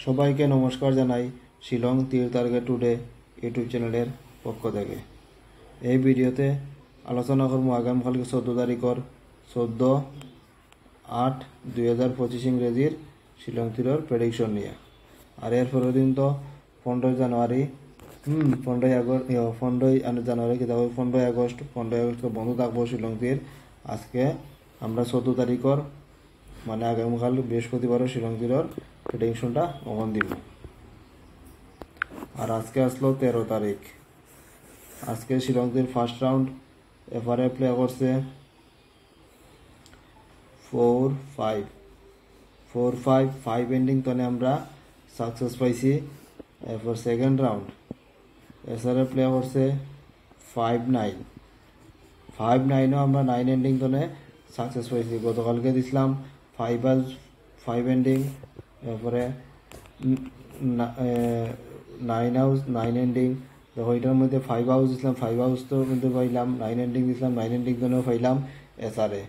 সবাইকে নমস্কার জানাই শিলং তীর টার্গেট টুডে ইউটিউব চ্যানেলের পক্ষ থেকে। এই ভিডিওতে আলোচনা করবো আগামীকালকে 14 তারিখর 14/8/2025 ইংরেজির শিলং তীরের প্রেডিকশন নিয়ে। আর এর পরের দিন তো 15 জানুয়ারি 15 জানুয়ারি কি 15 আগস্ট বন্ধ থাকবো শিলং তীর। আজকে আমরা 14 তারিখর মানে আগামীকাল বৃহস্পতিবারও শিলং তীরের প্রেডিকশনটা ওখান দিব। আর আজকে আসলো 13 তারিখ। আজকে শিলং তীর ফার্স্ট রাউন্ড এফআরএ প্লে করছে 4-5 এন্ডিং তনে আমরা সাকসেস পাইছি। এরপর সেকেন্ড রাউন্ড এসআরএ প্লে করছে 5-9 আমরা 9 এন্ডিং তনে সাকসেস পাইছি। গতকালকে দিছিলাম 5 এন্ডিং, এরপরে 9 এন্ডিং। দেখো এটার মধ্যে 5 হাউস দিছিলাম, 5 হাউস তো কিন্তু পাইলাম। 9 এন্ডিং দিছিলাম, 9 এন্ডিং তনেও পাইলাম এসআরএ।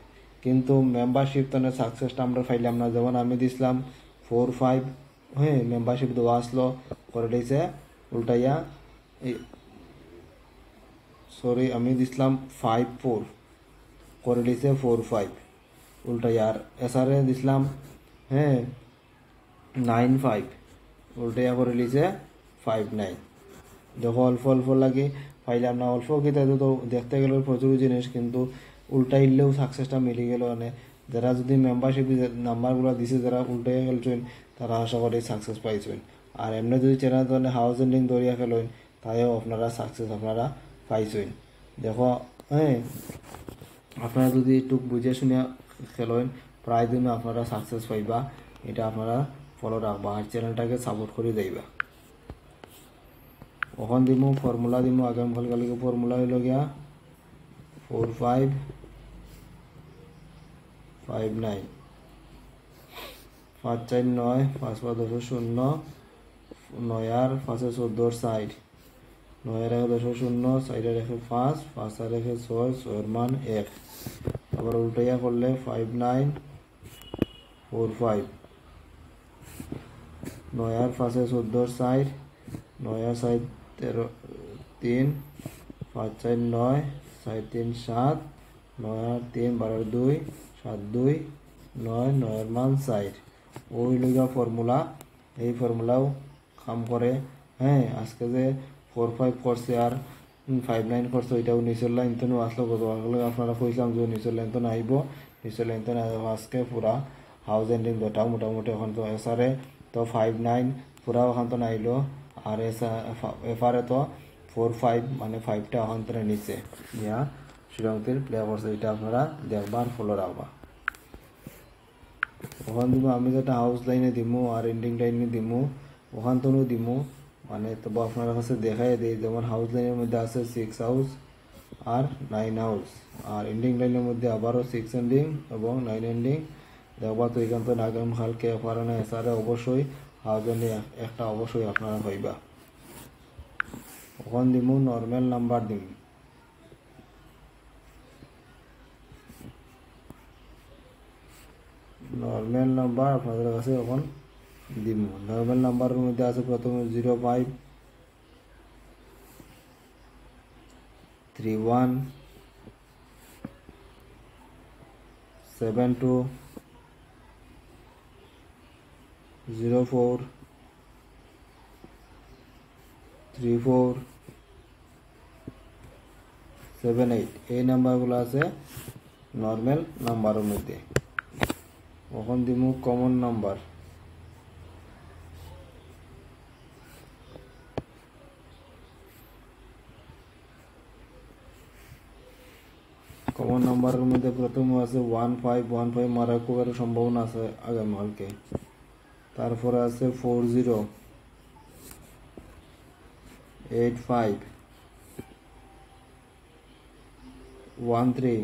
কিন্তু মেম্বারশিপ তনে সাকসেসটা আমরা পাইলাম না। যেমন আমি দিছিলাম 4-5, মেম্বারশিপ দেওয়া আসলো, করে দিয়েছে উল্টাইয়া আমি দিছিলাম 5-4, করে দিয়েছে 4-5 উল্টাইয়া। আর এসআরএ দিছিলাম 9-5, উল্টাইয়া করে দিয়েছে 5-9। দেখো অল্প অল্প লাগে পাইলাম না। অল্প কিন্তু তো দেখতে গেলে প্রচুর জিনিস, কিন্তু উল্টাইলেও সাকসেসটা মিলে গেল। মানে যারা যদি মেম্বারশিপ নাম্বারগুলো দিছে, যারা উল্টাইয়া খেলছেন, তারা আশা করি সাকসেস পাইছেন। আর এমনি যদি চ্যানেল ধরনের হাউস এন্ডিং দরিয়া খেলেন, তাইও আপনারা সাকসেস আপনারা পাইছেন। দেখো আপনারা যদি একটু বুঝে শুনে খেলেন, প্রায় দিনও আপনারা সাকসেস পাইবা। এটা আপনারা ফলো রাখবা আর চ্যানেলটাকে সাপোর্ট করে যাইবা। ওখান দিমু ফর্মুলা দিমু আগামীকালকে। ফর্মুলা হইল গিয়া 4-5-5-9 5-4-9 5-5-10-0 9 আর 5-14 সাইড 9 রেখে 10-0 সাইডে রেখে 5 5 রেখে 6 6 মান 1। আবার উল্টাইয়া করলে 5-9-4-5 9 আর 5-14 সাইড 9 আর সাইড 13 5-4-9 সাইড 3 7 9 আর 3 12-2 7-2 9 9 মান সাইড। ওই লগা ফর্মুলা, এই ফর্মুলাও কাম করে। আজকে যে 4-5 করছে আর 5-9 করছে, ওইটাও নিচের লাইন তো আসলো। গতকাল আপনারা কইছিলাম যে নিচের লাইন তো নাইব, নিচের লাইন তো আজকে পুরা হাউস এন্ডিং দুটাও মোটামুটি এখন তো এসআরএ তো 5-9 পুরা ওখান তো নাইলো। আর এফআরএ তো 4-5 মানে 5টা ওখান তো নিচে ইয়া শ্রীলঙ্কের প্লে করছে। এটা আপনারা দেখবার ফলো রাখবা। ওখান দিব আমি যেটা হাউস লাইনে দিমু আর এন্ডিং লাইনে দিমু, ওখান তো দিমু। মানে তবু আপনার কাছে দেখাই দিই। যেমন হাউস লাইনের মধ্যে আছে 6 হাউস আর 9 হাউস, আর এন্ডিং লাইনের মধ্যে আবারও 6 এন্ডিং এবং 9 এন্ডিং দেখবা। তো এখান তো আগামীকালকে এফআরএ না এসআরএ অবশ্যই হাউস এন্ডিং একটা অবশ্যই আপনারা পাইবা। ওখান দিমু নর্মাল নাম্বার দিমু। নর্মাল নাম্বার আপনাদের কাছে এখন দিব। নর্মাল নাম্বারের মধ্যে আছে প্রথমে 05 31 72 04 34 78। এই নাম্বারগুলো আছে নর্মাল নাম্বারের মধ্যে। ওখান দিব কমন নাম্বার। কমন নাম্বারের মধ্যে প্রথমে আছে 15 মারা খুব সম্ভাবনা আছে আগামীকালকে। তারপরে আছে 40 85 13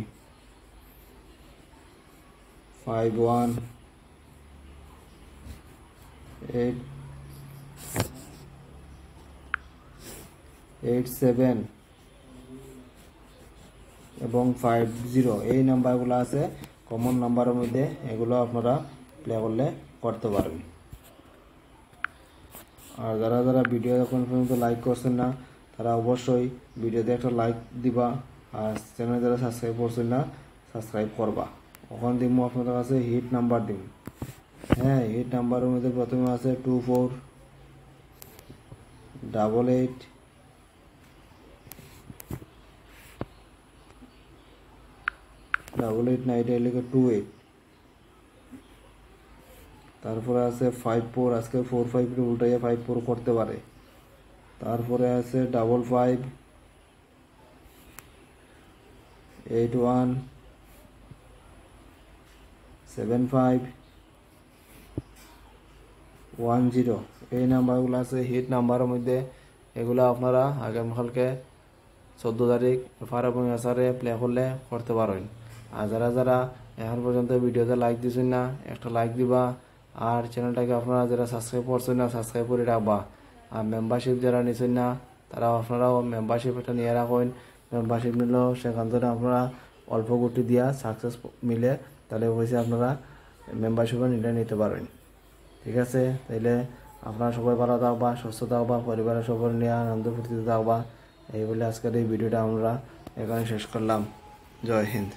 51 87 এবং 50। এই নাম্বারগুলো আছে কমন নাম্বারের মধ্যে, এগুলো আপনারা প্লে করলে করতে পারবেন। আর যারা যারা ভিডিও এখন পর্যন্ত লাইক করছেন না তারা অবশ্যই ভিডিওতে একটা লাইক দিবা, আর চ্যানেল যারা সাবস্ক্রাইব করছেন না সাবস্ক্রাইব করবা। ওখান দিব আপনাদের কাছে হিট নাম্বার দিন। হ্যাঁ, হিট নাম্বারের মধ্যে প্রথমে আছে 2488 না, এটা লিখে 28। তারপরে আছে 54, আজকে 45 উল্টাইয়া 54 করতে পারে। তারপরে আছে 55 81 75 10। এই নাম্বারগুলো আছে হিট নাম্বারের মধ্যে। এগুলো আপনারা আগামীকালকে 14 তারিখ এফআর এবং এসআরে প্লে করলে করতে পারেন। আর যারা যারা এখন পর্যন্ত ভিডিওতে লাইক দিচ্ছেন না একটা লাইক দিবা, আর চ্যানেলটাকে আপনারা যারা সাবস্ক্রাইব করছেন না সাবস্ক্রাইব করে রাখবা। আর মেম্বারশিপ যারা নিচ্ছেন না তারা আপনারাও মেম্বারশিপ একটা নিয়ে রাখেন। মেম্বারশিপ নিলেও সেখান থেকে আপনারা অল্প কোটি দিয়া সাকসেস মিলে তাহলে হয়েছে আপনারা মেম্বারশিপও নিতে পারবেন। ঠিক আছে, তাইলে আপনারা সবাই ভালো থাকবা, সুস্থ থাকবা, পরিবারের সবার নিয়ে আনন্দ ফুর্তিতে থাকবা। এই বলে আজকের এই ভিডিওটা আমরা এখানে শেষ করলাম। জয় হিন্দ।